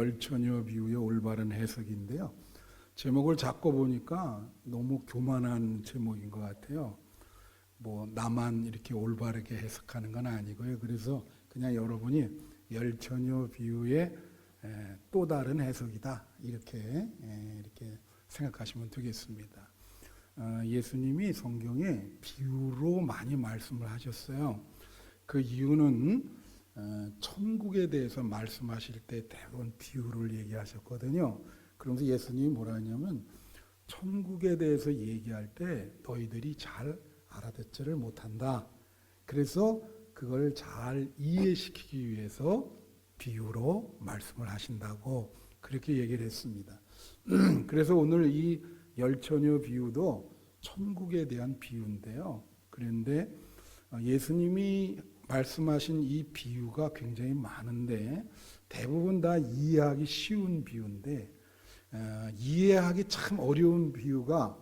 열처녀 비유의 올바른 해석인데요. 제목을 잡고 보니까 너무 교만한 제목인 것 같아요. 뭐 나만 이렇게 올바르게 해석하는 건 아니고요. 그래서 그냥 여러분이 열처녀 비유의 또 다른 해석이다 이렇게 생각하시면 되겠습니다. 예수님이 성경에 비유로 많이 말씀을 하셨어요. 그 이유는 천국에 대해서 말씀하실 때 대부분 비유를 얘기하셨거든요. 그러면서 예수님이 뭐라 하냐면 천국에 대해서 얘기할 때 너희들이 잘 알아듣지를 못한다. 그래서 그걸 잘 이해시키기 위해서 비유로 말씀을 하신다고 그렇게 얘기를 했습니다. 그래서 오늘 이 열처녀 비유도 천국에 대한 비유인데요. 그런데 예수님이 말씀하신 이 비유가 굉장히 많은데 대부분 다 이해하기 쉬운 비유인데 이해하기 참 어려운 비유가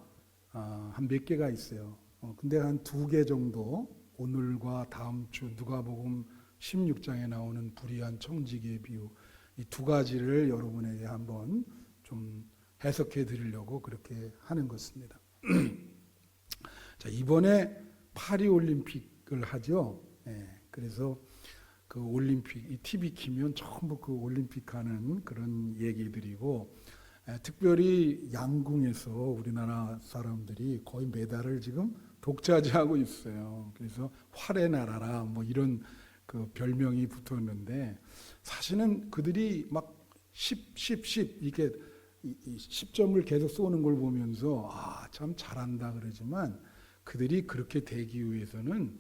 한 몇 개가 있어요. 근데 한 2개 정도 오늘과 다음 주 누가복음 16장에 나오는 불의한 청지기의 비유 이 2가지를 여러분에게 한번 좀 해석해 드리려고 그렇게 하는 것입니다. 자, 이번에 파리 올림픽을 하죠. 그래서 그 올림픽 이 TV 키면 전부 그 올림픽 하는 그런 얘기들이고 특별히 양궁에서 우리나라 사람들이 거의 메달을 지금 독차지하고 있어요. 그래서 활의 나라라 뭐 이런 그 별명이 붙었는데 사실은 그들이 막 10 이렇게 10점을 계속 쏘는 걸 보면서 참 잘한다 그러지만 그들이 그렇게 되기 위해서는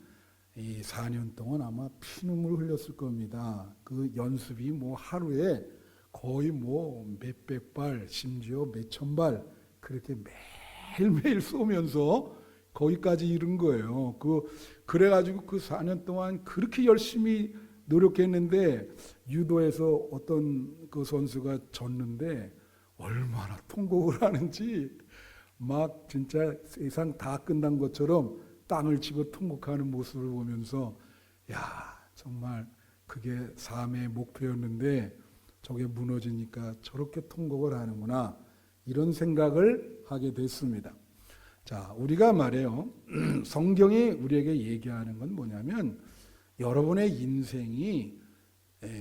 이 4년 동안 아마 피눈물 흘렸을 겁니다. 그 연습이 뭐 하루에 거의 뭐 몇백 발 심지어 몇천 발 그렇게 매일매일 쏘면서 거기까지 이른 거예요. 그래가지고 그 4년 동안 그렇게 열심히 노력했는데 유도에서 어떤 그 선수가 졌는데 얼마나 통곡을 하는지 막 진짜 세상 다 끝난 것처럼 땅을 치고 통곡하는 모습을 보면서 야 정말 그게 삶의 목표였는데 저게 무너지니까 저렇게 통곡을 하는구나 이런 생각을 하게 됐습니다. 자, 우리가 말해요. 성경이 우리에게 얘기하는 건 뭐냐면 여러분의 인생이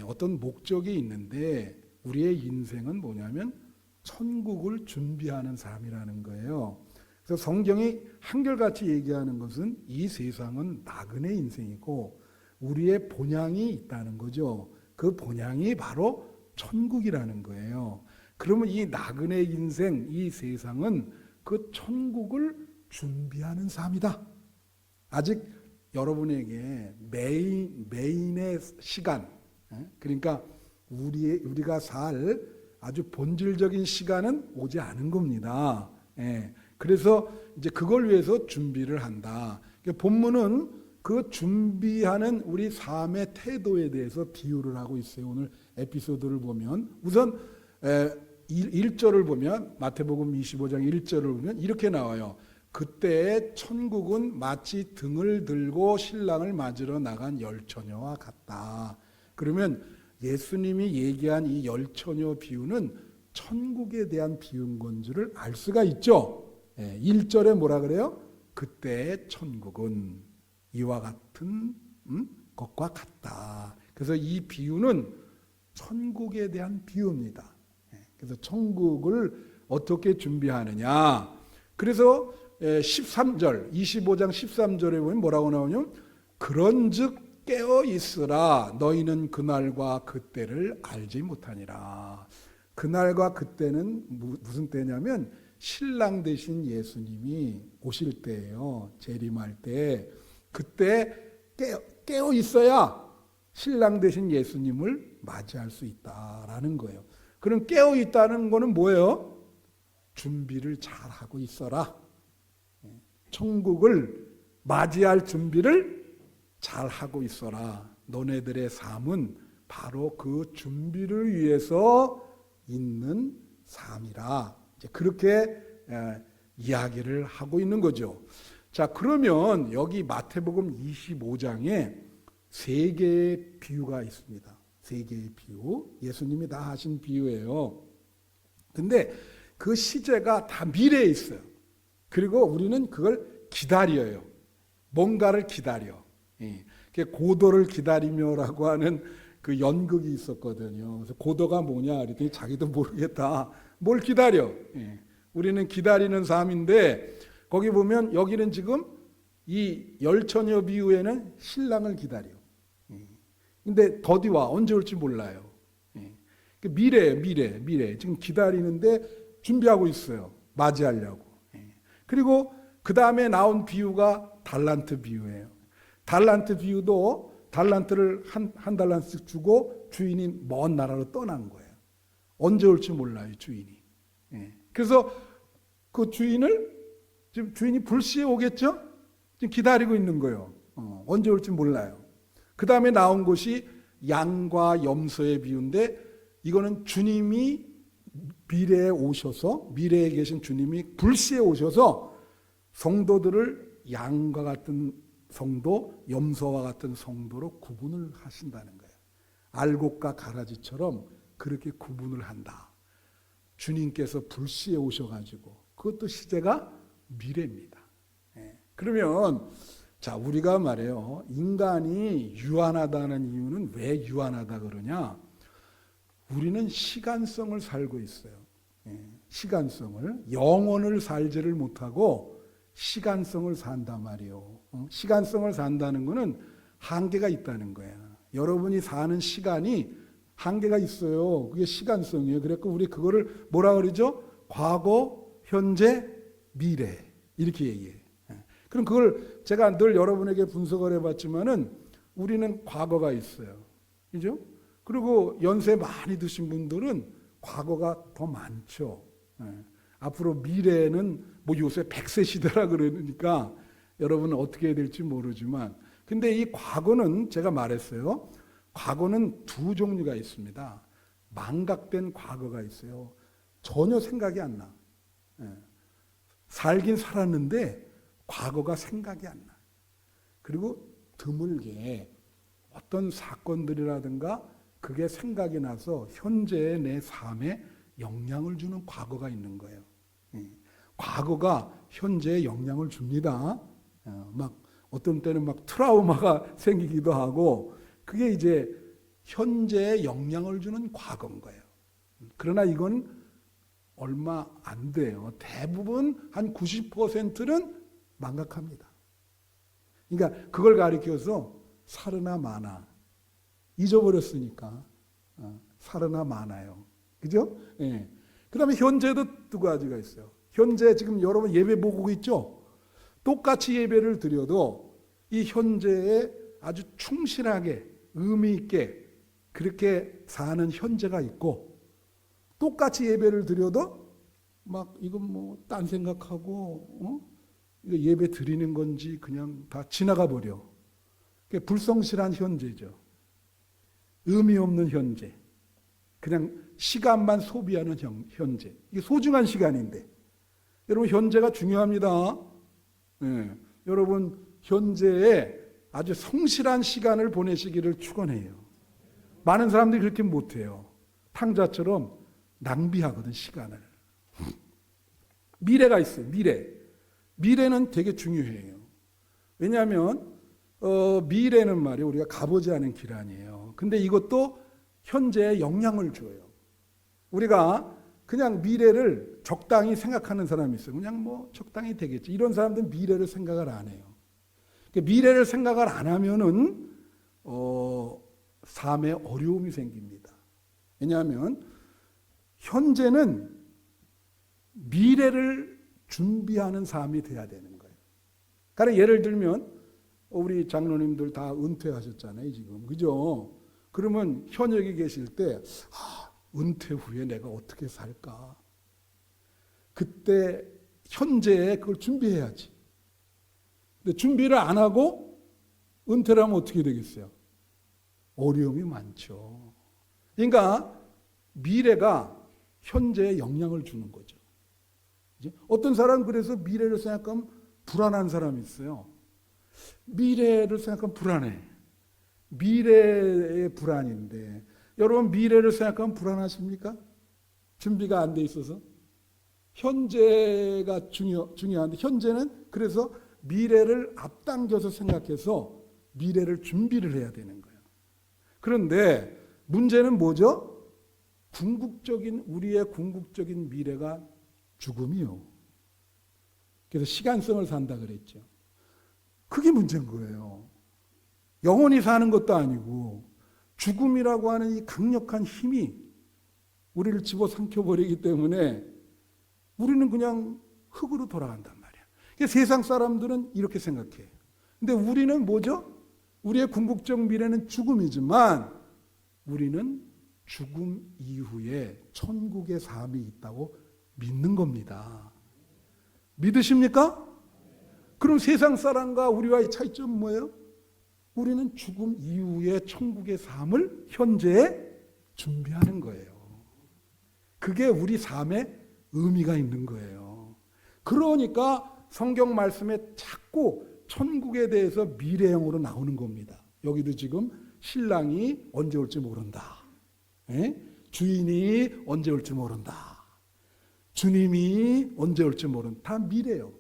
어떤 목적이 있는데 우리의 인생은 뭐냐면 천국을 준비하는 삶이라는 거예요. 그래서 성경이 한결같이 얘기하는 것은 이 세상은 나그네 인생이고 우리의 본향이 있다는 거죠. 그 본향이 바로 천국이라는 거예요. 그러면 이 나그네 인생, 이 세상은 그 천국을 준비하는 삶이다. 아직 여러분에게 메인의 시간, 그러니까 우리가 살 아주 본질적인 시간은 오지 않은 겁니다. 그래서 이제 그걸 위해서 준비를 한다. 본문은 그 준비하는 우리 삶의 태도에 대해서 비유를 하고 있어요. 오늘 에피소드를 보면 우선 1절을 보면 마태복음 25장 1절을 보면 이렇게 나와요. 그때 천국은 마치 등을 들고 신랑을 맞으러 나간 열처녀와 같다. 그러면 예수님이 얘기한 이 열처녀 비유는 천국에 대한 비유인 건지를 알 수가 있죠. 1절에 뭐라 그래요? 그때 천국은 이와 같은 것과 같다. 그래서 이 비유는 천국에 대한 비유입니다. 그래서 천국을 어떻게 준비하느냐. 그래서 13절, 25장 13절에 보면 뭐라고 나오냐면 그런즉 깨어 있으라 너희는 그날과 그때를 알지 못하니라. 그날과 그때는 무슨 때냐면 신랑 되신 예수님이 오실 때예요. 재림할 때. 그때 깨어 있어야 신랑 되신 예수님을 맞이할 수 있다라는 거예요. 그럼 깨어 있다는 거는 뭐예요? 준비를 잘 하고 있어라. 천국을 맞이할 준비를 잘 하고 있어라. 너네들의 삶은 바로 그 준비를 위해서 있는 삶이라. 이제 그렇게 이야기를 하고 있는 거죠. 자, 그러면 여기 마태복음 25장에 3개의 비유가 있습니다. 세 개의 비유, 예수님이 다 하신 비유예요. 근데 그 시제가 다 미래에 있어요. 그리고 우리는 그걸 기다려요. 뭔가를 기다려. 고도를 기다리며라고 하는 그 연극이 있었거든요. 그래서 고도가 뭐냐 그랬더니 자기도 모르겠다. 뭘 기다려? 우리는 기다리는 삶인데 거기 보면 여기는 지금 이 열처녀 비유에는 신랑을 기다려. 근데 더디와 언제 올지 몰라요. 미래. 지금 기다리는데 준비하고 있어요. 맞이하려고. 그리고 그 다음에 나온 비유가 달란트 비유예요. 달란트 비유도 달란트를 한 달란트씩 주고 주인이 먼 나라로 떠난 거예요. 언제 올지 몰라요, 주인이. 그래서 그 주인을 지금 주인이 불시에 오겠죠? 지금 기다리고 있는 거예요. 언제 올지 몰라요. 그 다음에 나온 것이 양과 염소의 비유인데 이거는 주님이 미래에 오셔서 미래에 계신 주님이 불시에 오셔서 성도들을 양과 같은 성도, 염소와 같은 성도로 구분을 하신다는 거예요. 알곡과 가라지처럼 그렇게 구분을 한다. 주님께서 불시에 오셔가지고 그것도 시제가 미래입니다. 그러면 자 우리가 말해요. 인간이 유한하다는 이유는 왜 유한하다 그러냐? 우리는 시간성을 살고 있어요. 시간성을 영혼을 살지를 못하고 시간성을 산단 말이에요. 시간성을 산다는 것은 한계가 있다는 거야. 여러분이 사는 시간이 한계가 있어요. 그게 시간성이에요. 그래서 우리 그거를 뭐라 그러죠? 과거, 현재, 미래 이렇게 얘기해요. 그럼 그걸 제가 늘 여러분에게 분석을 해봤지만은 우리는 과거가 있어요. 그죠? 그리고 연세 많이 드신 분들은 과거가 더 많죠. 앞으로 미래는 뭐 요새 100세 시대라 그러니까 여러분은 어떻게 해야 될지 모르지만 근데 이 과거는 제가 말했어요. 과거는 두 종류가 있습니다. 망각된 과거가 있어요. 전혀 생각이 안 나. 살긴 살았는데 과거가 생각이 안 나. 그리고 드물게 어떤 사건들이라든가 그게 생각이 나서 현재의 내 삶에 영향을 주는 과거가 있는 거예요. 과거가 현재에 영향을 줍니다. 막 어떤 때는 막 트라우마가 생기기도 하고 그게 이제 현재에 영향을 주는 과거인 거예요. 그러나 이건 얼마 안 돼요. 대부분 한 90%는 망각합니다. 그러니까 그걸 가리켜서 살으나 마나 잊어버렸으니까 살으나 마나요. 그죠? 예. 그 다음에 현재도 두 가지가 있어요. 현재 지금 여러분 예배 보고 있죠? 똑같이 예배를 드려도 이 현재에 아주 충실하게 의미 있게 그렇게 사는 현재가 있고 똑같이 예배를 드려도 막 이건 뭐 딴 생각하고 이거 예배 드리는 건지 그냥 다 지나가 버려. 그게 불성실한 현재죠. 의미 없는 현재. 그냥 시간만 소비하는 현재. 이게 소중한 시간인데. 여러분 현재가 중요합니다. 네. 여러분 현재에 아주 성실한 시간을 보내시기를 축원해요. 많은 사람들이 그렇게 못해요. 탕자처럼 낭비하거든 시간을. 미래가 있어요. 미래는 되게 중요해요. 왜냐하면 미래는 말이에요. 우리가 가보지 않은 길 아니에요. 근데 이것도 현재에 영향을 줘요. 우리가 그냥 미래를 적당히 생각하는 사람이 있어요. 그냥 뭐 적당히 되겠지. 이런 사람들은 미래를 생각을 안 해요. 미래를 생각을 안 하면은 삶에 어려움이 생깁니다. 왜냐하면 현재는 미래를 준비하는 삶이 돼야 되는 거예요. 그러니까 예를 들면 우리 장로님들 다 은퇴하셨잖아요, 지금. 그죠? 그러면 현역에 계실 때 은퇴 후에 내가 어떻게 살까? 그때 현재에 그걸 준비해야지. 근데 준비를 안 하고 은퇴를 하면 어떻게 되겠어요? 어려움이 많죠. 그러니까 미래가 현재에 영향을 주는 거죠. 어떤 사람은 그래서 미래를 생각하면 불안한 사람이 있어요. 미래를 생각하면 불안해. 미래의 불안인데 여러분 미래를 생각하면 불안하십니까? 준비가 안 돼 있어서. 현재가 중요한데 현재는 그래서 미래를 앞당겨서 생각해서 미래를 준비를 해야 되는 거예요. 그런데 문제는 뭐죠? 우리의 궁극적인 미래가 죽음이요. 그래서 시간성을 산다 그랬죠. 그게 문제인 거예요. 영원히 사는 것도 아니고 죽음이라고 하는 이 강력한 힘이 우리를 집어삼켜버리기 때문에 우리는 그냥 흙으로 돌아간단 말이야. 그러니까 세상 사람들은 이렇게 생각해요. 근데 우리는 뭐죠? 우리의 궁극적 미래는 죽음이지만 우리는 죽음 이후에 천국의 삶이 있다고 믿는 겁니다. 믿으십니까? 그럼 세상 사람과 우리와의 차이점은 뭐예요? 우리는 죽음 이후에 천국의 삶을 현재에 준비하는 거예요. 그게 우리 삶의 의미가 있는 거예요. 그러니까 성경 말씀에 자꾸 천국에 대해서 미래형으로 나오는 겁니다. 여기도 지금 신랑이 언제 올지 모른다. 주인이 언제 올지 모른다. 주님이 언제 올지 모른다. 다 미래요.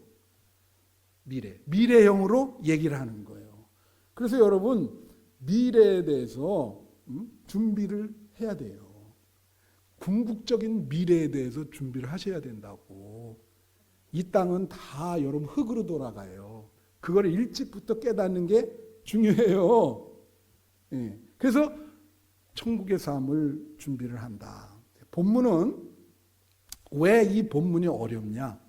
미래형으로 얘기를 하는 거예요. 그래서 여러분 미래에 대해서 준비를 해야 돼요. 궁극적인 미래에 대해서 준비를 하셔야 된다고. 이 땅은 다 여러분 흙으로 돌아가요. 그걸 일찍부터 깨닫는 게 중요해요. 그래서 천국의 삶을 준비를 한다. 본문은 왜 이 본문이 어렵냐?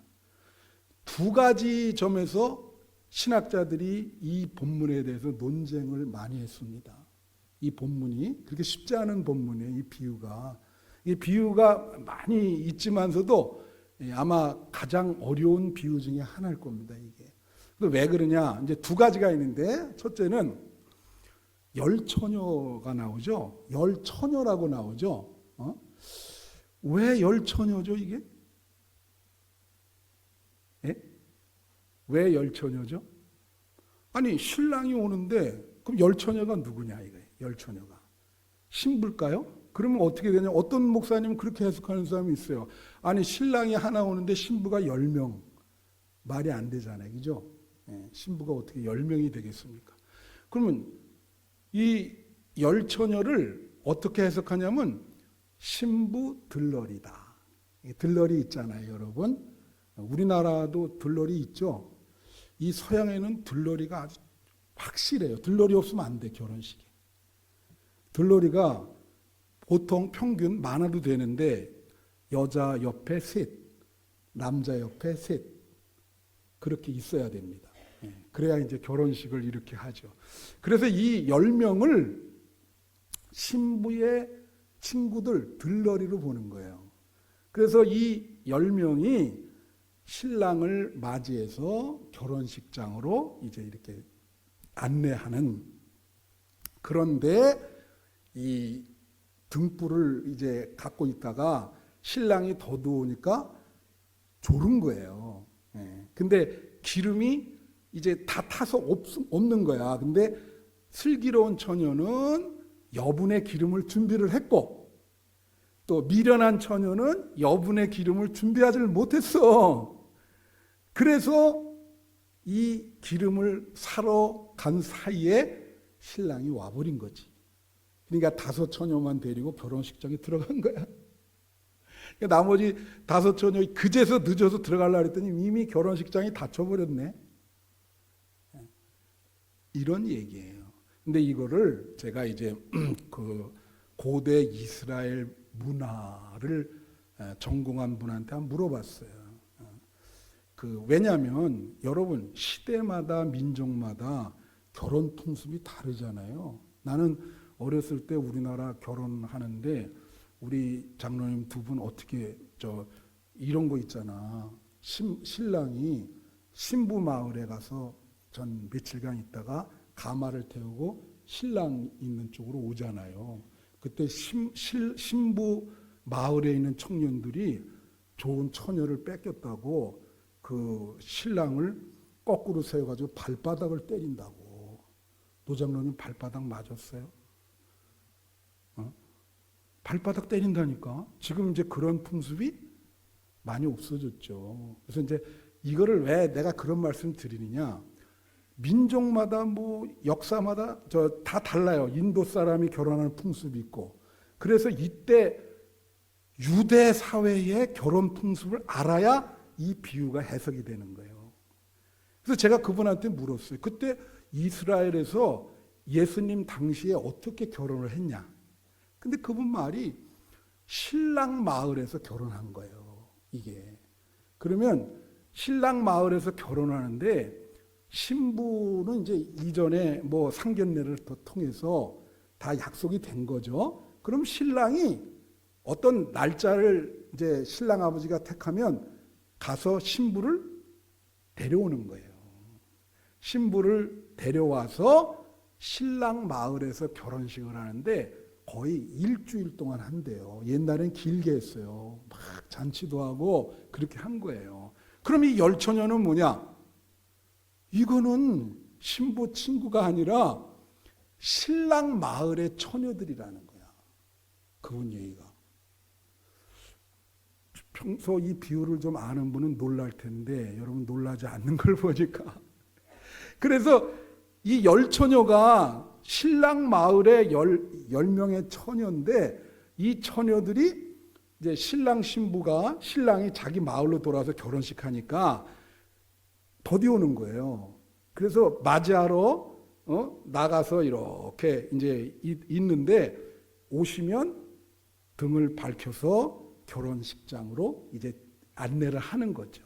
두 가지 점에서 신학자들이 이 본문에 대해서 논쟁을 많이 했습니다. 이 본문이 그렇게 쉽지 않은 본문이에요. 이 비유가 많이 있지만서도 아마 가장 어려운 비유 중에 하나일 겁니다. 이게. 왜 그러냐? 이제 두 가지가 있는데 첫째는 열처녀가 나오죠. 열처녀라고 나오죠. 왜 열처녀죠 이게? 왜 열처녀죠? 아니 신랑이 오는데 그럼 열처녀가 누구냐 이거예요. 열처녀가 신부일까요? 그러면 어떻게 되냐? 어떤 목사님은 그렇게 해석하는 사람이 있어요. 아니 신랑이 하나 오는데 신부가 10명. 말이 안 되잖아요. 그죠? 신부가 어떻게 10명이 되겠습니까? 그러면 이 열처녀를 어떻게 해석하냐면 신부 들러리다. 들러리 있잖아요, 여러분. 우리나라도 들러리 있죠. 이 서양에는 들러리가 아주 확실해요. 들러리 없으면 안 돼, 결혼식에. 들러리가 보통 평균 많아도 되는데 여자 옆에 셋, 남자 옆에 셋 그렇게 있어야 됩니다. 그래야 이제 결혼식을 이렇게 하죠. 그래서 이 10명을 신부의 친구들 들러리로 보는 거예요. 그래서 이 10명이 신랑을 맞이해서 결혼식장으로 이제 이렇게 안내하는. 그런데 이 등불을 이제 갖고 있다가 신랑이 더더우니까 졸은 거예요. 근데 기름이 이제 다 타서 없는 거야. 근데 슬기로운 처녀는 여분의 기름을 준비를 했고 또 미련한 처녀는 여분의 기름을 준비하지를 못했어. 그래서 이 기름을 사러 간 사이에 신랑이 와버린 거지. 그러니까 5 처녀만 데리고 결혼식장에 들어간 거야. 그러니까 나머지 5 처녀 그제서 늦어서 들어가려고 했더니 이미 결혼식장이 닫혀버렸네. 이런 얘기예요. 근데 이거를 제가 이제 그 고대 이스라엘 문화를 전공한 분한테 한번 물어봤어요. 왜냐하면 여러분 시대마다 민족마다 결혼 풍습이 다르잖아요. 나는 어렸을 때 우리나라 결혼하는데 우리 장로님 2분 어떻게 이런 거 있잖아. 신랑이 신부 마을에 가서 전 며칠간 있다가 가마를 태우고 신랑 있는 쪽으로 오잖아요. 그때 신부 마을에 있는 청년들이 좋은 처녀를 뺏겼다고 그 신랑을 거꾸로 세워가지고 발바닥을 때린다고. 노장로님 발바닥 맞았어요? 발바닥 때린다니까. 지금 이제 그런 풍습이 많이 없어졌죠. 그래서 이제 이거를 왜 내가 그런 말씀 드리느냐. 민족마다 뭐 역사마다 다 달라요. 인도 사람이 결혼하는 풍습이 있고. 그래서 이때 유대 사회의 결혼 풍습을 알아야 이 비유가 해석이 되는 거예요. 그래서 제가 그분한테 물었어요. 그때 이스라엘에서 예수님 당시에 어떻게 결혼을 했냐. 근데 그분 말이 신랑 마을에서 결혼한 거예요. 이게. 그러면 신랑 마을에서 결혼하는데 신부는 이제 이전에 뭐 상견례를 통해서 다 약속이 된 거죠. 그럼 신랑이 어떤 날짜를 이제 신랑 아버지가 택하면 가서 신부를 데려오는 거예요. 신부를 데려와서 신랑 마을에서 결혼식을 하는데 거의 일주일 동안 한대요. 옛날엔 길게 했어요. 막 잔치도 하고 그렇게 한 거예요. 그럼 이 열처녀는 뭐냐? 이거는 신부 친구가 아니라 신랑 마을의 처녀들이라는 거야. 그분 얘기가. 평소 이 비유를 좀 아는 분은 놀랄 텐데 여러분 놀라지 않는 걸 보니까. 그래서 이 열처녀가 신랑 마을의 10명의 처녀인데 이 처녀들이 이제 신랑이 자기 마을로 돌아와서 결혼식 하니까 더디 오는 거예요. 그래서 맞이하러 나가서 이렇게 이제 있는데 오시면 등을 밝혀서 결혼식장으로 이제 안내를 하는 거죠.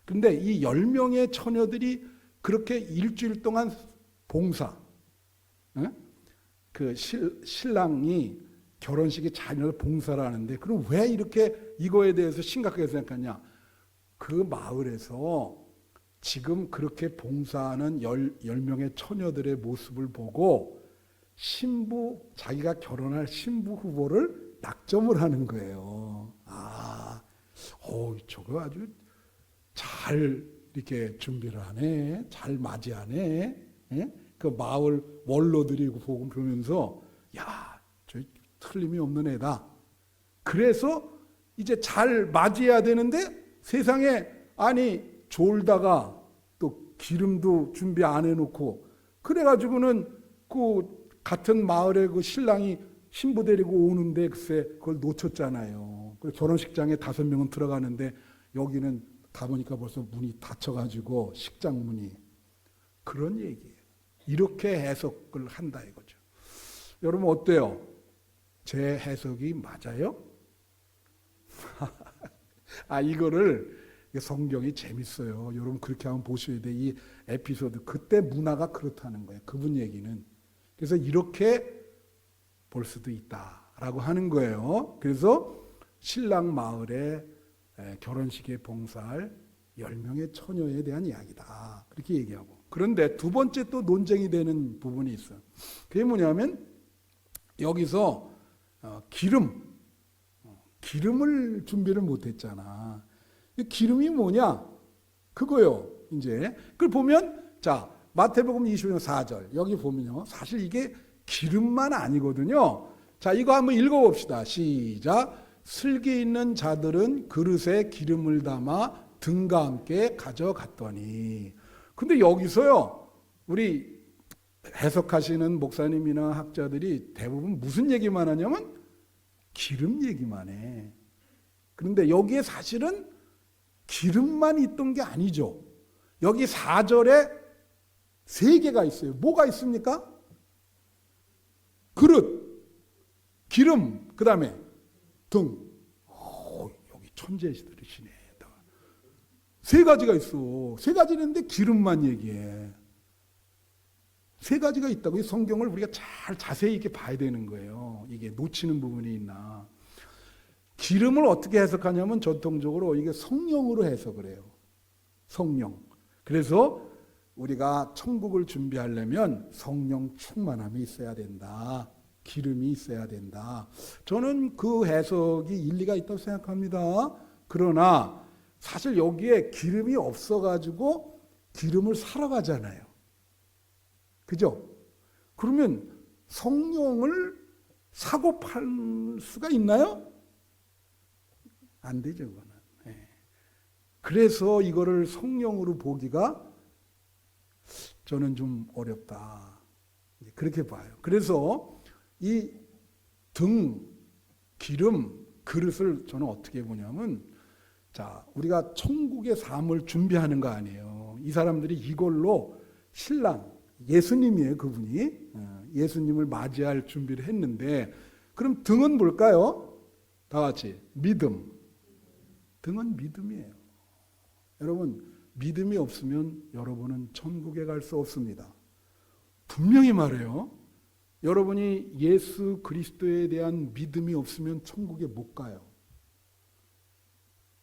근데 이 10명의 처녀들이 그렇게 일주일 동안 봉사, 그 신랑이 결혼식에 자녀를 봉사를 하는데 그럼 왜 이렇게 이거에 대해서 심각하게 생각하냐? 그 마을에서 지금 그렇게 봉사하는 10명의 처녀들의 모습을 보고 자기가 결혼할 신부 후보를 낙점을 하는 거예요. 저거 아주 잘 이렇게 준비를 하네. 잘 맞이하네. 예? 그 마을 원로들이 보면서 저 틀림이 없는 애다. 그래서 이제 잘 맞이해야 되는데 세상에 졸다가 또 기름도 준비 안 해놓고 그래가지고는 그 같은 마을에 그 신랑이 신부 데리고 오는데 글쎄 그걸 놓쳤잖아요. 결혼식장에 5명은 들어가는데 여기는 가보니까 벌써 문이 닫혀가지고 식장 문이. 그런 얘기예요. 이렇게 해석을 한다 이거죠. 여러분 어때요? 제 해석이 맞아요? 이거를 성경이 재밌어요. 여러분 그렇게 한번 보셔야 돼. 이 에피소드 그때 문화가 그렇다는 거예요. 그분 얘기는. 그래서 이렇게 볼 수도 있다라고 하는 거예요. 그래서 신랑 마을에 결혼식에 봉사할 10명의 처녀에 대한 이야기다. 그렇게 얘기하고. 그런데 두 번째 또 논쟁이 되는 부분이 있어요. 그게 뭐냐면 여기서 기름을 준비를 못했잖아. 기름이 뭐냐? 그거요. 이제 그걸 보면 마태복음 25장 4절 여기 보면요. 사실 이게 기름만 아니거든요. 이거 한번 읽어봅시다. 시작. 슬기 있는 자들은 그릇에 기름을 담아 등과 함께 가져갔더니. 근데 여기서요. 우리 해석하시는 목사님이나 학자들이 대부분 무슨 얘기만 하냐면 기름 얘기만 해. 그런데 여기에 사실은 기름만 있던 게 아니죠. 여기 4절에 3개가 있어요. 뭐가 있습니까? 그릇, 기름, 그 다음에 등. 여기 천재들이시네. 3가지가 있어. 3가지 있는데 기름만 얘기해. 3가지가 있다고. 이 성경을 우리가 잘 자세히 이렇게 봐야 되는 거예요. 이게 놓치는 부분이 있나. 기름을 어떻게 해석하냐면 전통적으로 이게 성령으로 해석을 해요. 성령. 그래서 우리가 천국을 준비하려면 성령 충만함이 있어야 된다. 기름이 있어야 된다. 저는 그 해석이 일리가 있다고 생각합니다. 그러나 사실 여기에 기름이 없어가지고 기름을 사러 가잖아요. 그죠? 그러면 성령을 사고 팔 수가 있나요? 안 되죠, 그거는. 예. 그래서 이거를 성령으로 보기가 저는 좀 어렵다. 그렇게 봐요. 그래서 이 등, 기름, 그릇을 저는 어떻게 보냐면, 자, 우리가 천국의 삶을 준비하는 거 아니에요. 이 사람들이 이걸로 신랑, 예수님이에요, 그분이. 예수님을 맞이할 준비를 했는데, 그럼 등은 뭘까요? 다 같이. 믿음. 등은 믿음이에요. 여러분, 믿음이 없으면 여러분은 천국에 갈 수 없습니다. 분명히 말해요. 여러분이 예수 그리스도에 대한 믿음이 없으면 천국에 못 가요.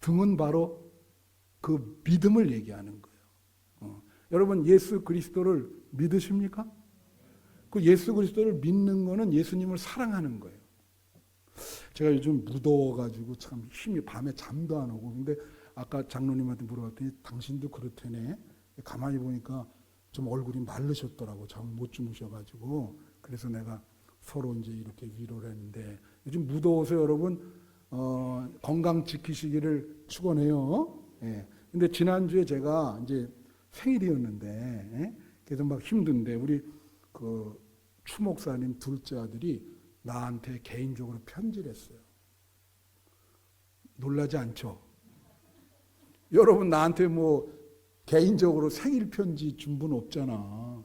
등은 바로 그 믿음을 얘기하는 거예요. 여러분, 예수 그리스도를 믿으십니까? 그 예수 그리스도를 믿는 거는 예수님을 사랑하는 거예요. 제가 요즘 무더워가지고 참 힘이 밤에 잠도 안 오고, 근데 아까 장로님한테 물어봤더니 당신도 그렇다네. 가만히 보니까 좀 얼굴이 마르셨더라고. 잠 못 주무셔가지고. 그래서 내가 서로 이제 이렇게 위로를 했는데, 요즘 무더워서 여러분 건강 지키시기를 축원해요. 예. 근데 지난주에 제가 이제 생일이었는데, 예? 그래서 막 힘든데 우리 그 추 목사님 둘째 아들이 나한테 개인적으로 편지를 했어요. 놀라지 않죠? 여러분, 나한테 뭐 개인적으로 생일 편지 준 분 없잖아.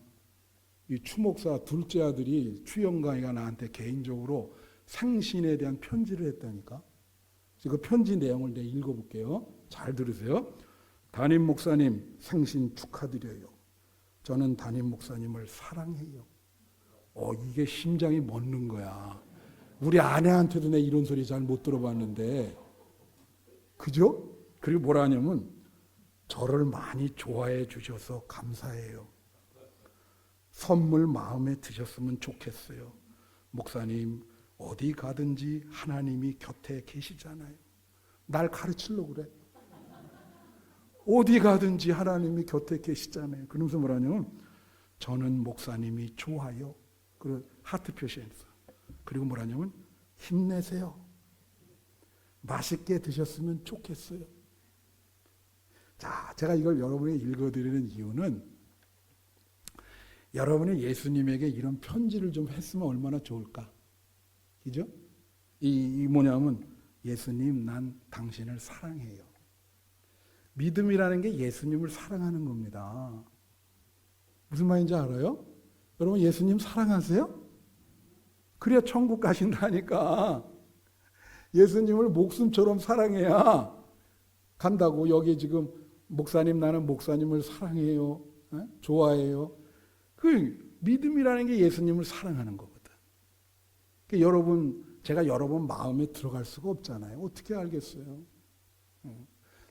이 추 목사 둘째 아들이 추영강이가 나한테 개인적으로 생신에 대한 편지를 했다니까. 그 편지 내용을 내가 읽어볼게요. 잘 들으세요. 담임 목사님 생신 축하드려요. 저는 담임 목사님을 사랑해요. 이게 심장이 멎는 거야. 우리 아내한테도 내가 이런 소리 잘 못 들어봤는데, 그죠? 그리고 뭐라 하냐면, 저를 많이 좋아해 주셔서 감사해요. 선물 마음에 드셨으면 좋겠어요. 목사님, 어디 가든지 하나님이 곁에 계시잖아요. 날 가르치려고 그래. 어디 가든지 하나님이 곁에 계시잖아요. 그러면서 뭐라냐면, 저는 목사님이 좋아요. 그리고 하트 표시했어. 그리고 뭐라냐면, 힘내세요. 맛있게 드셨으면 좋겠어요. 자, 제가 이걸 여러분에게 읽어드리는 이유는, 여러분이 예수님에게 이런 편지를 좀 했으면 얼마나 좋을까? 그죠? 이 뭐냐면, 예수님, 난 당신을 사랑해요. 믿음이라는 게 예수님을 사랑하는 겁니다. 무슨 말인지 알아요? 여러분, 예수님 사랑하세요? 그래야 천국 가신다니까. 예수님을 목숨처럼 사랑해야 간다고. 여기 지금 목사님, 나는 목사님을 사랑해요. 좋아해요. 그 믿음이라는 게 예수님을 사랑하는 거거든. 그러니까 여러분, 제가 여러분 마음에 들어갈 수가 없잖아요. 어떻게 알겠어요?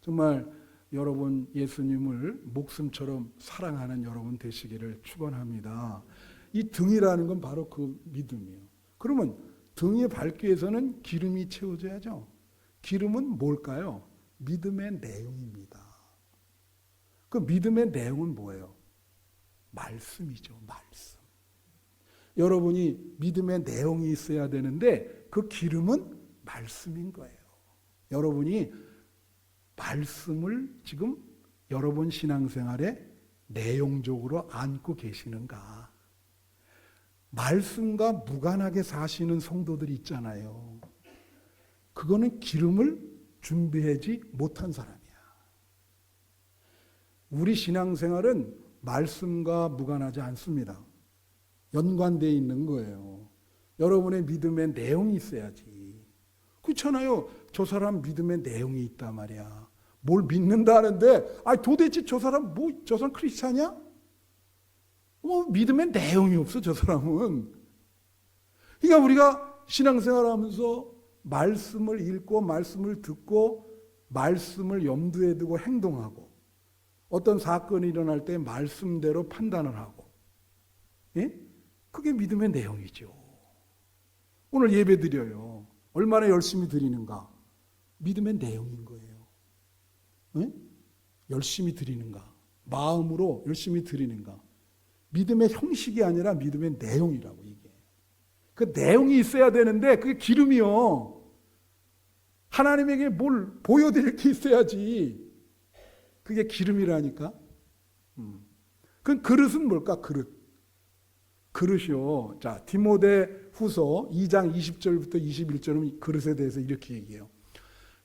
정말 여러분 예수님을 목숨처럼 사랑하는 여러분 되시기를 축원합니다. 이 등이라는 건 바로 그 믿음이에요. 그러면 등이 밝기 위해서는 기름이 채워져야죠. 기름은 뭘까요? 믿음의 내용입니다. 그 믿음의 내용은 뭐예요? 말씀이죠. 말씀. 여러분이 믿음의 내용이 있어야 되는데 그 기름은 말씀인 거예요. 여러분이 말씀을 지금 여러분 신앙생활에 내용적으로 안고 계시는가? 말씀과 무관하게 사시는 성도들이 있잖아요. 그거는 기름을 준비하지 못한 사람이야. 우리 신앙생활은 말씀과 무관하지 않습니다. 연관되어 있는 거예요. 여러분의 믿음의 내용이 있어야지. 그렇잖아요. 저 사람 믿음의 내용이 있단 말이야. 뭘 믿는다는데, 도대체 저 사람 저 사람 크리스찬이야? 믿음의 내용이 없어, 저 사람은. 그러니까 우리가 신앙생활 하면서 말씀을 읽고, 말씀을 듣고, 말씀을 염두에 두고 행동하고, 어떤 사건이 일어날 때 말씀대로 판단을 하고, 예? 그게 믿음의 내용이죠. 오늘 예배 드려요. 얼마나 열심히 드리는가? 믿음의 내용인 거예요. 예? 열심히 드리는가? 마음으로 열심히 드리는가? 믿음의 형식이 아니라 믿음의 내용이라고 이게. 그 내용이 있어야 되는데 그게 기름이요. 하나님에게 뭘 보여드릴 게 있어야지. 그게 기름이라니까. 그 그릇은 뭘까? 그릇이요. 자, 디모데 후서 2장 20절부터 21절은 그릇에 대해서 이렇게 얘기해요.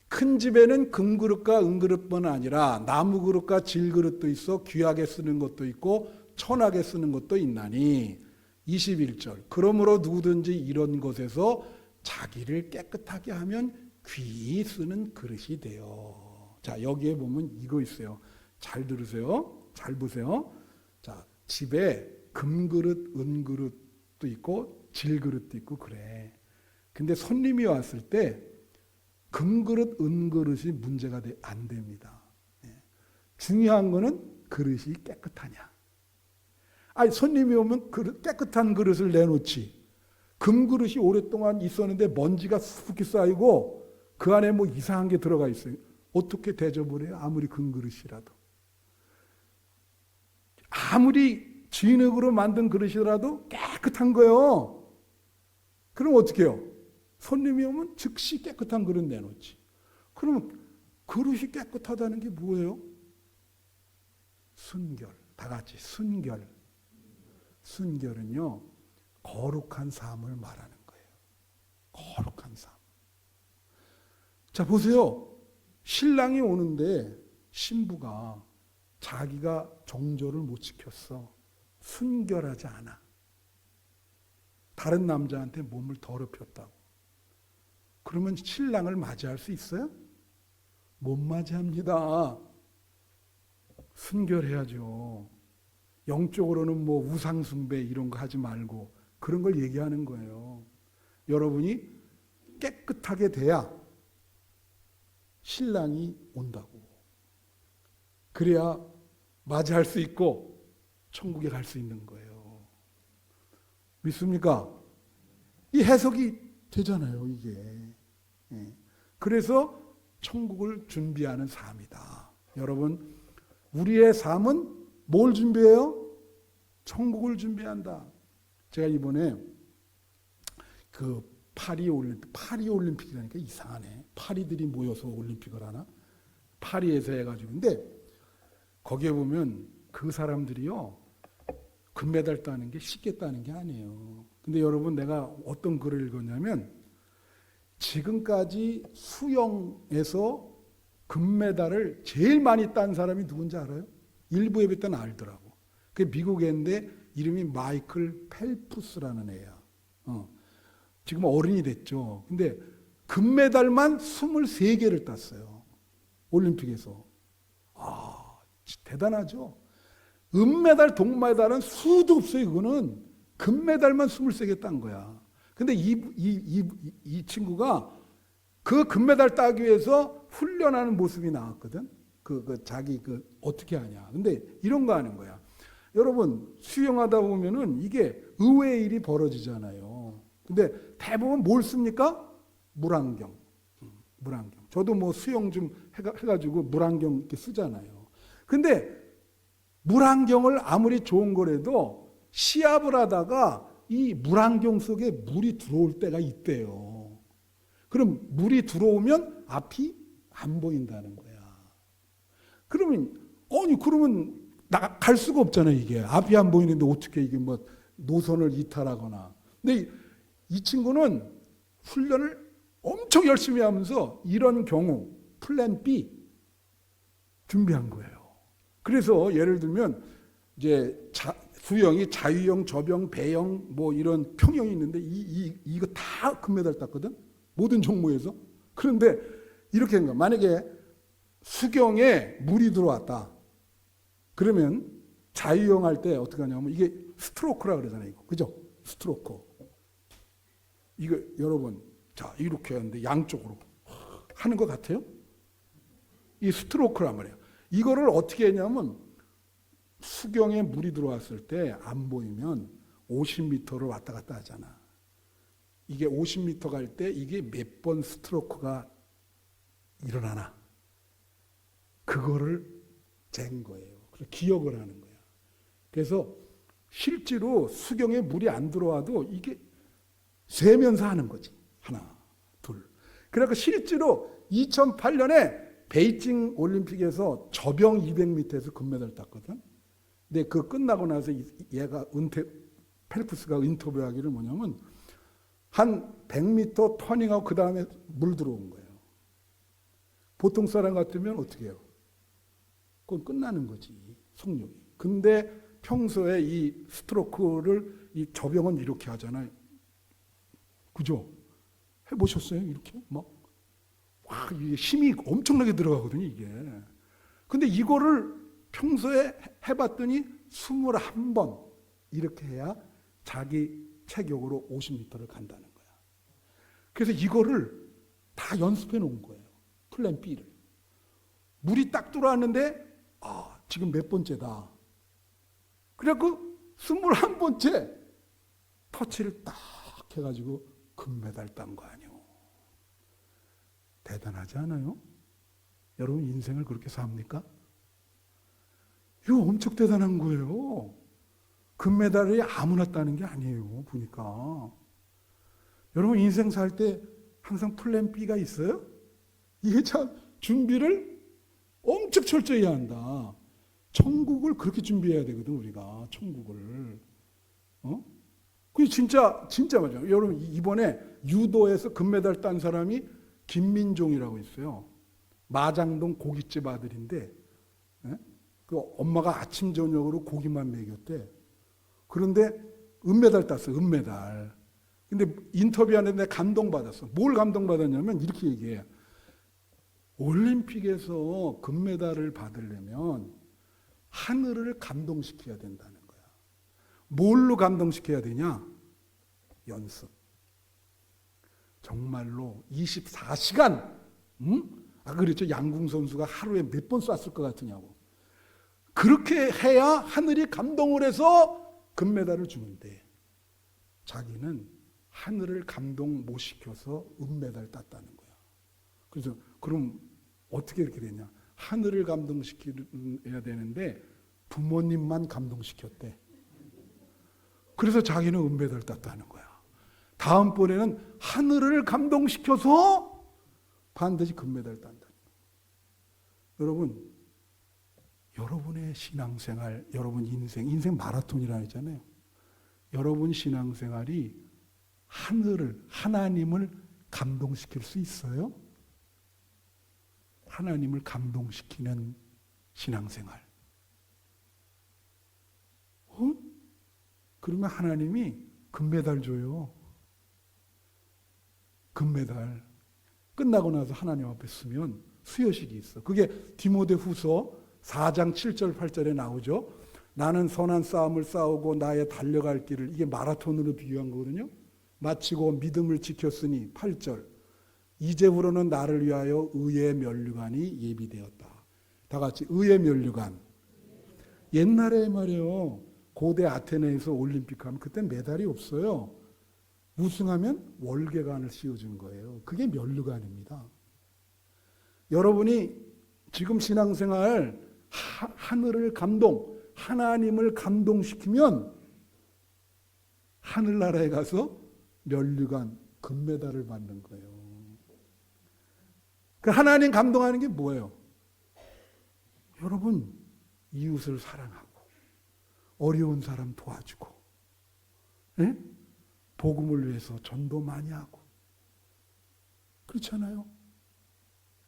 큰 집에는 금그릇과 은그릇뿐 아니라 나무그릇과 질그릇도 있어 귀하게 쓰는 것도 있고 천하게 쓰는 것도 있나니 21절 그러므로 누구든지 이런 것에서 자기를 깨끗하게 하면 귀히 쓰는 그릇이 돼요. 자, 여기에 보면 이거 있어요. 잘 들으세요. 잘 보세요. 자, 집에 금그릇, 은그릇도 있고 질그릇도 있고 그래. 근데 손님이 왔을 때 금그릇, 은그릇이 문제가 안 됩니다. 중요한 거는 그릇이 깨끗하냐. 아니, 손님이 오면 깨끗한 그릇을 내놓지. 금그릇이 오랫동안 있었는데 먼지가 수북히 쌓이고 그 안에 뭐 이상한 게 들어가 있어요. 어떻게 대접을 해요? 아무리 금그릇이라도. 아무리 진흙으로 만든 그릇이라도 깨끗한 거예요. 그럼 어떻게 해요? 손님이 오면 즉시 깨끗한 그릇 내놓지. 그러면 그릇이 깨끗하다는 게 뭐예요? 순결. 다 같이 순결. 순결은요, 거룩한 삶을 말하는 거예요. 거룩한 삶. 자, 보세요. 신랑이 오는데 신부가 자기가 정조를 못 지켰어. 순결하지 않아. 다른 남자한테 몸을 더럽혔다고. 그러면 신랑을 맞이할 수 있어요? 못 맞이합니다. 순결해야죠. 영적으로는 뭐 우상숭배 이런 거 하지 말고 그런 걸 얘기하는 거예요. 여러분이 깨끗하게 돼야 신랑이 온다고. 그래야 맞이할 수 있고 천국에 갈 수 있는 거예요. 믿습니까? 이 해석이 되잖아요, 이게. 그래서 천국을 준비하는 삶이다. 여러분, 우리의 삶은 뭘 준비해요? 천국을 준비한다. 제가 이번에 그 파리올림픽이라니까 이상하네. 파리들이 모여서 올림픽을 하나? 파리에서 해가지고. 근데 거기에 보면 그 사람들이요, 금메달 따는 게 쉽게 따는 게 아니에요. 근데 여러분, 내가 어떤 글을 읽었냐면 지금까지 수영에서 금메달을 제일 많이 딴 사람이 누군지 알아요? 일부 예배 때는 알더라고. 그게 미국 애인데 이름이 마이클 펠프스라는 애야. 지금 어른이 됐죠. 근데 금메달만 23개를 땄어요. 올림픽에서. 아, 대단하죠. 은메달, 동메달은 수도 없어요. 그거는 금메달만 23개 딴 거야. 근데 이 친구가 그 금메달 따기 위해서 훈련하는 모습이 나왔거든. 자기 어떻게 하냐. 근데 이런 거 하는 거야. 여러분, 수영하다 보면은 이게 의외의 일이 벌어지잖아요. 근데 대부분 뭘 씁니까? 물안경. 물안경. 저도 뭐 수영 좀 해가지고 물안경 이렇게 쓰잖아요. 근데 물안경을 아무리 좋은 거라도 시합을 하다가 이 물안경 속에 물이 들어올 때가 있대요. 그럼 물이 들어오면 앞이 안 보인다는 거야. 그러면 갈 수가 없잖아요, 이게. 앞이 안 보이는데 어떻게 이게 뭐 노선을 이탈하거나. 근데 이 친구는 훈련을 엄청 열심히 하면서 이런 경우 플랜 B 준비한 거예요. 그래서 예를 들면 이제 수영이 자유형, 접영, 배영 뭐 이런 평형이 있는데 이거 다 금메달 땄거든. 모든 종목에서. 그런데 이렇게 한 거야. 만약에 수경에 물이 들어왔다. 그러면 자유형 할 때 어떻게 하냐면 이게 스트로크라 그러잖아요. 이거. 그죠? 스트로크. 이거 여러분, 자, 이렇게 하는데 양쪽으로 하는 것 같아요? 이 스트로크란 말이에요. 이거를 어떻게 했냐면 수경에 물이 들어왔을 때 안 보이면 50m를 왔다 갔다 하잖아. 이게 50m 갈 때 이게 몇 번 스트로크가 일어나나. 그거를 잰 거예요. 그래서 기억을 하는 거야. 그래서 실제로 수경에 물이 안 들어와도 이게 세면서 하는 거지. 하나, 둘. 그래서 실제로 2008년에 베이징 올림픽에서 저병 200m에서 금메달 땄거든. 근데 그 끝나고 나서 얘가 펠프스가 인터뷰하기를 뭐냐면 한 100m 터닝하고 그 다음에 물 들어온 거예요. 보통 사람 같으면 어떻게 해요? 그건 끝나는 거지, 속력이. 근데 평소에 이 스트로크를, 이 저병은 이렇게 하잖아요. 그죠? 해보셨어요? 이렇게? 와, 이게 힘이 엄청나게 들어가거든요, 이게. 근데 이거를 평소에 해봤더니 21번 이렇게 해야 자기 체격으로 50m를 간다는 거야. 그래서 이거를 다 연습해 놓은 거예요. 플랜 B를. 물이 딱 들어왔는데, 지금 몇 번째다. 그래갖고 21번째 터치를 딱 해가지고 금메달 딴 거 아니에요. 대단하지 않아요? 여러분 인생을 그렇게 삽니까? 이거 엄청 대단한 거예요. 금메달이 아무나 따는 게 아니에요. 보니까. 여러분 인생 살 때 항상 플랜 B가 있어요? 이게 참 준비를 엄청 철저히 해야 한다. 천국을 그렇게 준비해야 되거든, 우리가. 천국을. 그게 진짜 맞아요. 여러분 이번에 유도에서 금메달 딴 사람이 김민종이라고 있어요. 마장동 고깃집 아들인데, 그 엄마가 아침 저녁으로 고기만 먹였대. 그런데 은메달 땄어요. 은메달. 근데 인터뷰하는데 감동받았어. 뭘 감동받았냐면 이렇게 얘기해요. 올림픽에서 금메달을 받으려면 하늘을 감동시켜야 된다는 거야. 뭘로 감동시켜야 되냐? 연습. 정말로 24시간, 그렇죠. 양궁 선수가 하루에 몇 번 쐈을 것 같으냐고. 그렇게 해야 하늘이 감동을 해서 금메달을 주는데 자기는 하늘을 감동 못 시켜서 은메달 땄다는 거야. 그래서 그럼 어떻게 이렇게 되냐? 하늘을 감동시켜야 되는데 부모님만 감동시켰대. 그래서 자기는 은메달 땄다는 거야. 다음번에는 하늘을 감동시켜서 반드시 금메달 딴다. 여러분, 여러분의 신앙생활, 여러분 인생 마라톤이라 했잖아요. 여러분 신앙생활이 하나님을 감동시킬 수 있어요? 하나님을 감동시키는 신앙생활. 그러면 하나님이 금메달 줘요. 금메달. 끝나고 나서 하나님 앞에 서면 수여식이 있어. 그게 디모데후서 4장 7절 8절에 나오죠. 나는 선한 싸움을 싸우고 나의 달려갈 길을, 이게 마라톤으로 비유한 거거든요. 마치고 믿음을 지켰으니 8절. 이제부로는 나를 위하여 의의 면류관이 예비되었다. 다 같이 의의 면류관. 옛날에 말이에요. 고대 아테네에서 올림픽 하면 그때 메달이 없어요. 우승하면 월계관을 씌워준 거예요. 그게 면류관입니다. 여러분이 지금 신앙생활 하늘을 하나님을 감동시키면 하늘나라에 가서 면류관, 금메달을 받는 거예요. 그 하나님 감동하는 게 뭐예요? 여러분, 이웃을 사랑하고 어려운 사람 도와주고, 네? 복음을 위해서 전도 많이 하고, 그렇잖아요.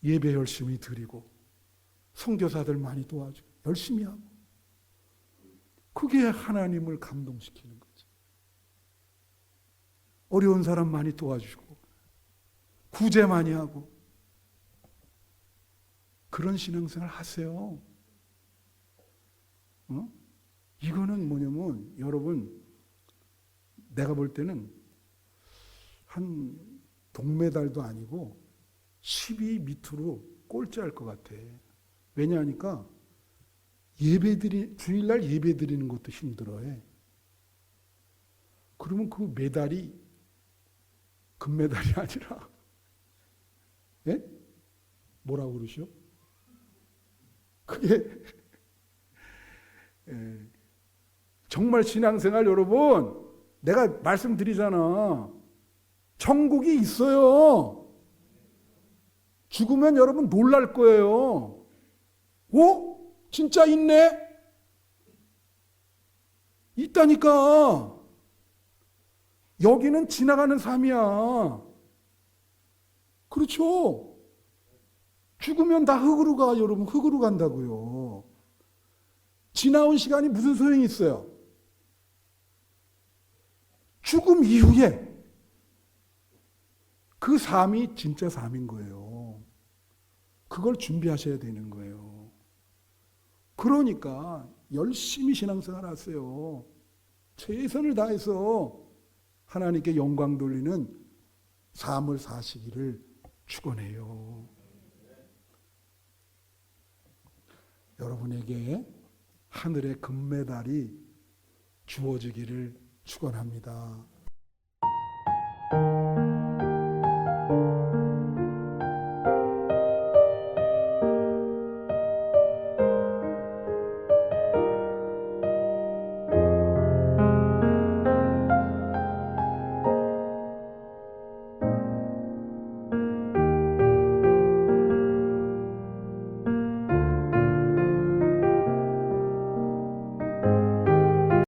예배 열심히 드리고 선교사들 많이 도와주고 열심히 하고, 그게 하나님을 감동시키는 거죠. 어려운 사람 많이 도와주고 구제 많이 하고, 그런 신앙생활 하세요. 이거는 뭐냐면 여러분, 내가 볼 때는 한 동메달도 아니고 10위 밑으로 꼴찌할 것 같아. 왜냐하니까 주일날 예배 드리는 것도 힘들어해. 그러면 그 메달이 금메달이 아니라, 예? 뭐라고 그러시오? 그게 정말 신앙생활, 여러분, 내가 말씀드리잖아. 천국이 있어요. 죽으면 여러분 놀랄 거예요. 오? 진짜 있네? 있다니까. 여기는 지나가는 삶이야. 그렇죠? 죽으면 다 흙으로 가, 여러분. 흙으로 간다고요. 지나온 시간이 무슨 소용이 있어요? 죽음 이후에 그 삶이 진짜 삶인 거예요. 그걸 준비하셔야 되는 거예요. 그러니까 열심히 신앙생활 하세요. 최선을 다해서 하나님께 영광 돌리는 삶을 사시기를 축원해요. 여러분에게 하늘의 금메달이 주어지기를 축원합니다.